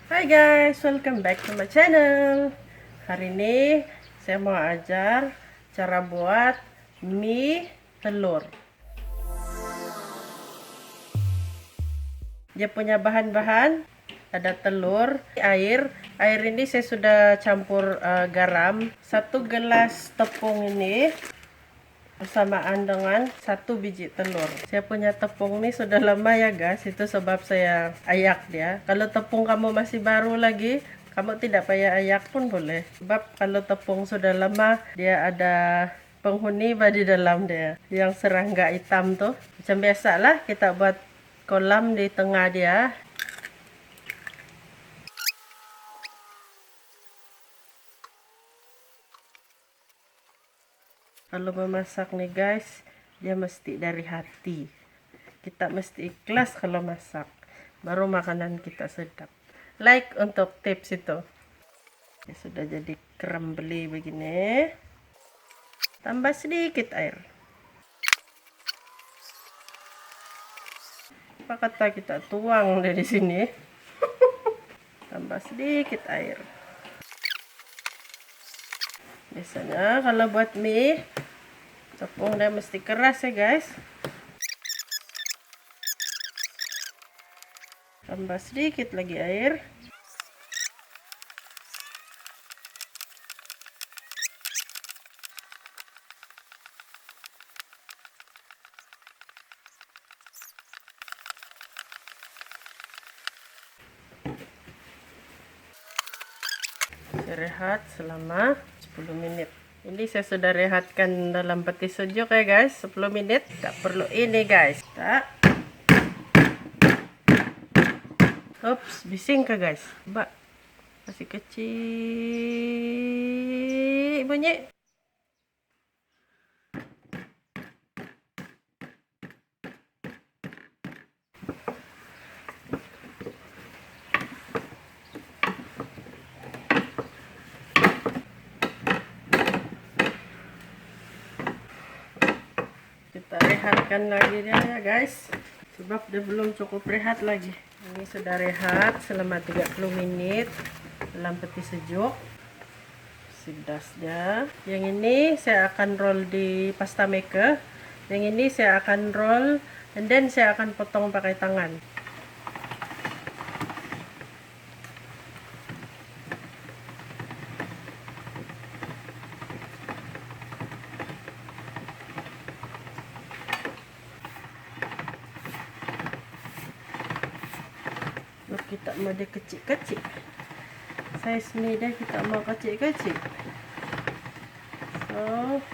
Hai guys, welcome back to my channel. Hari ini saya mau ajar cara buat mie telur. Dia punya bahan-bahan, ada telur, air. Air ini saya sudah campur garam. 1 gelas tepung ini bersamaan dengan 1 biji telur. Saya punya tepung nih sudah lama ya guys, itu sebab saya ayak dia. Kalau tepung kamu masih baru lagi, kamu tidak payah ayak pun boleh. Sebab kalau tepung sudah lama, dia ada penghuni di dalam dia, yang serangga hitam tuh. Macam biasalah kita buat kolam di tengah dia. Kalau memasak nih guys, dia mesti dari hati. Kita mesti ikhlas kalau masak, baru makanan kita sedap. Like untuk tips itu. Ya, sudah jadi crumbly begini. Tambah sedikit air. Apa kata kita tuang dari sini. Tambah sedikit air. Biasanya kalau buat mie, tepung dia mesti keras ya guys. Tambah sedikit lagi air. Saya rehat selama 10 menit. Ini saya sudah rehatkan dalam peti sejuk ya guys, 10 menit. Tak perlu ini guys. Tak. Ups, bising kah guys? Coba. Masih kecil bunyi. Kita rehatkan lagi dia ya guys, sebab dia belum cukup rehat lagi. Ini sudah rehat selama 30 menit dalam peti sejuk. Sedasnya. Yang ini saya akan roll di pasta maker. Yang ini saya akan roll and then saya akan potong pakai tangan. Kita mau dia kecil-kecil, size mie dia kita mau kecil-kecil. So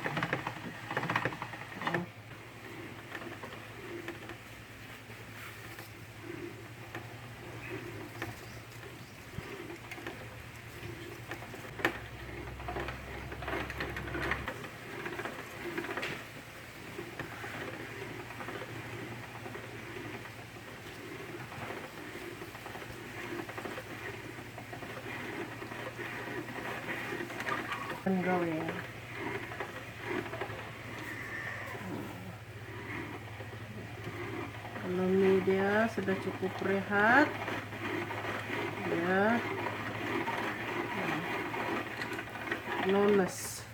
ongoing. Kalau mie dia sudah cukup rehat, ya, lawless.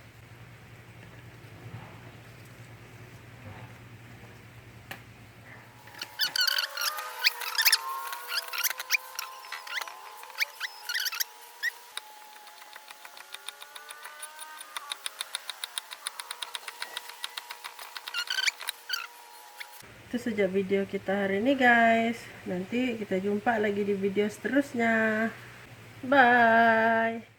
Itu saja video kita hari ini guys. Nanti kita jumpa lagi di video seterusnya. Bye.